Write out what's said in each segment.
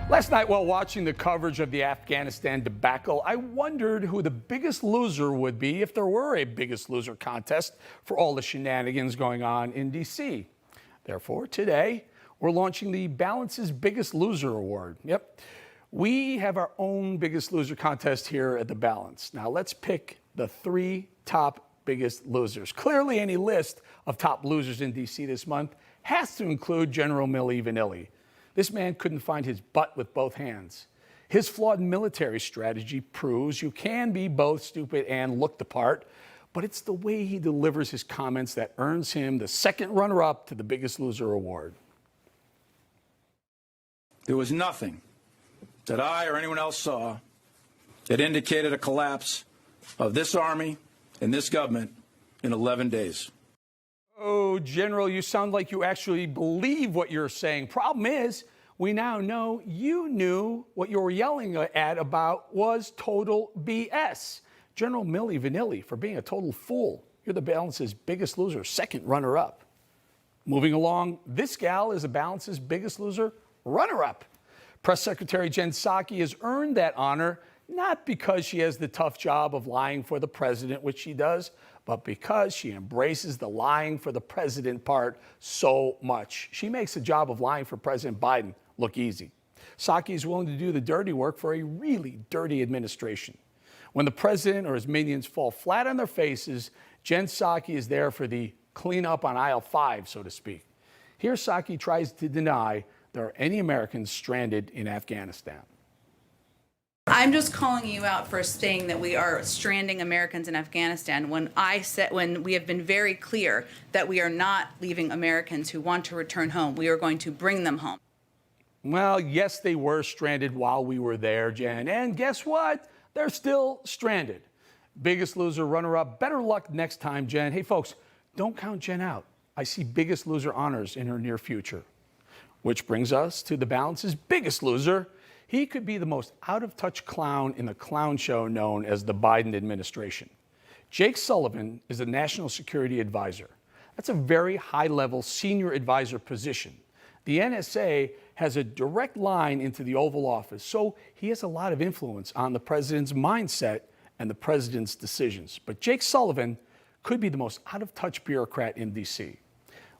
Last night, while watching the coverage of the Afghanistan debacle, I wondered who the biggest loser would be if there were a biggest loser contest for all the shenanigans going on in D.C. Therefore, today, we're launching the Balance's Biggest Loser Award. Yep, we have our own Biggest Loser contest here at The Balance. Now, let's pick the 3 top biggest losers. Clearly, any list of top losers in D.C. this month has to include General Milley. This man couldn't find his butt with both hands. His flawed military strategy proves you can be both stupid and look the part, but it's the way he delivers his comments that earns him the second runner-up to the Biggest Loser Award. There was nothing that I or anyone else saw that indicated a collapse of this army and this government in 11 days. Oh, General, you sound like you actually believe what you're saying. Problem is, we now know you knew what you were yelling at about was total BS. General Milley for being a total fool. You're the Balance's biggest loser, second runner-up. Moving along, this gal is the Balance's biggest loser, runner-up. Press Secretary Jen Psaki has earned that honor, not because she has the tough job of lying for the president, which she does, but because she embraces the lying for the president part so much. She makes the job of lying for President Biden look easy. Psaki is willing to do the dirty work for a really dirty administration. When the president or his minions fall flat on their faces, Jen Psaki is there for the cleanup on aisle 5, so to speak. Here, Psaki tries to deny there are any Americans stranded in Afghanistan. I'm just calling you out for saying that we are stranding Americans in Afghanistan when we have been very clear that we are not leaving Americans who want to return home. We are going to bring them home. Well, yes, they were stranded while we were there, Jen. And guess what? They're still stranded. Biggest loser, runner-up. Better luck next time, Jen. Hey, folks, don't count Jen out. I see biggest loser honors in her near future. Which brings us to the Balance's biggest loser. He could be the most out-of-touch clown in the clown show known as the Biden administration. Jake Sullivan is a national security advisor. That's a very high-level senior advisor position. The NSA has a direct line into the Oval Office, so he has a lot of influence on the president's mindset and the president's decisions. But Jake Sullivan could be the most out-of-touch bureaucrat in D.C.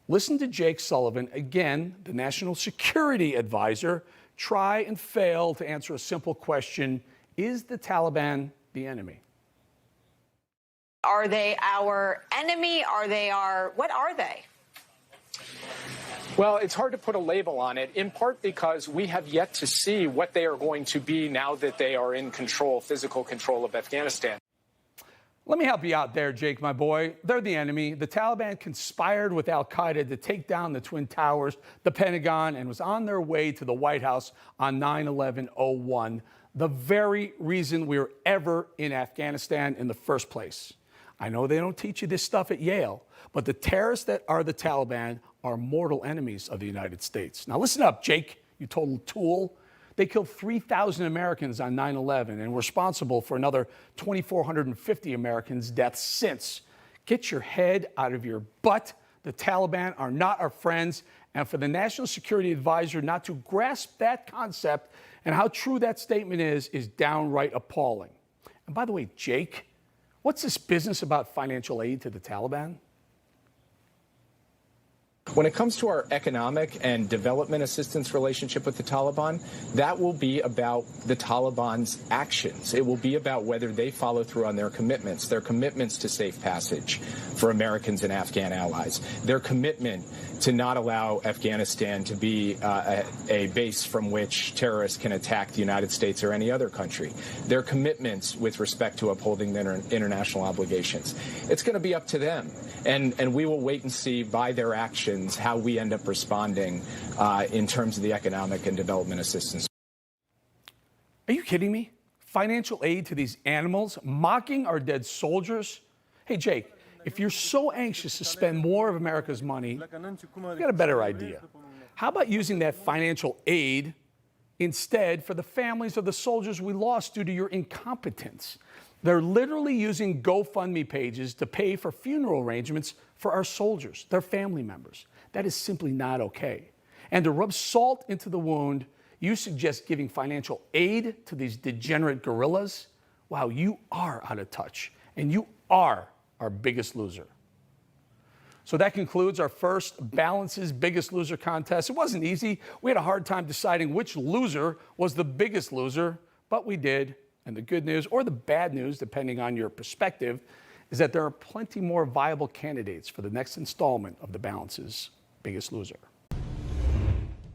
Listen to Jake Sullivan, again, the national security advisor, try and fail to answer a simple question: is the Taliban the enemy? Are they our enemy? What are they? Well, it's hard to put a label on it, in part because we have yet to see what they are going to be now that they are in control, physical control of Afghanistan. Let me help you out there, Jake, my boy. They're the enemy. The Taliban conspired with al-Qaeda to take down the Twin Towers, the Pentagon, and was on their way to the White House on 9/11/01, the very reason we were ever in Afghanistan in the first place. I know they don't teach you this stuff at Yale, but the terrorists that are the Taliban are mortal enemies of the United States. Now listen up, Jake, you total tool. They killed 3,000 Americans on 9/11 and were responsible for another 2,450 Americans' deaths since. Get your head out of your butt. The Taliban are not our friends. And for the National Security Advisor not to grasp that concept and how true that statement is downright appalling. And by the way, Jake, what's this business about financial aid to the Taliban? When it comes to our economic and development assistance relationship with the Taliban, that will be about the Taliban's actions. It will be about whether they follow through on their commitments to safe passage for Americans and Afghan allies, their commitment to not allow Afghanistan to be a base from which terrorists can attack the United States or any other country, their commitments with respect to upholding their international obligations. It's going to be up to them, and we will wait and see by their actions how we end up responding in terms of the economic and development assistance. Are you kidding me? Financial aid to these animals, mocking our dead soldiers? Hey, Jake, if you're so anxious to spend more of America's money, you got a better idea. How about using that financial aid instead for the families of the soldiers we lost due to your incompetence? They're literally using GoFundMe pages to pay for funeral arrangements for our soldiers, their family members. That is simply not okay. And to rub salt into the wound, You suggest giving financial aid to these degenerate guerrillas? Wow, you are out of touch, and you are our biggest loser. So that concludes our first Balance's Biggest Loser contest. It wasn't easy. We had a hard time deciding which loser was the biggest loser, but we did. And the good news, or the bad news, depending on your perspective, is that there are plenty more viable candidates for the next installment of the Balance's Biggest Loser.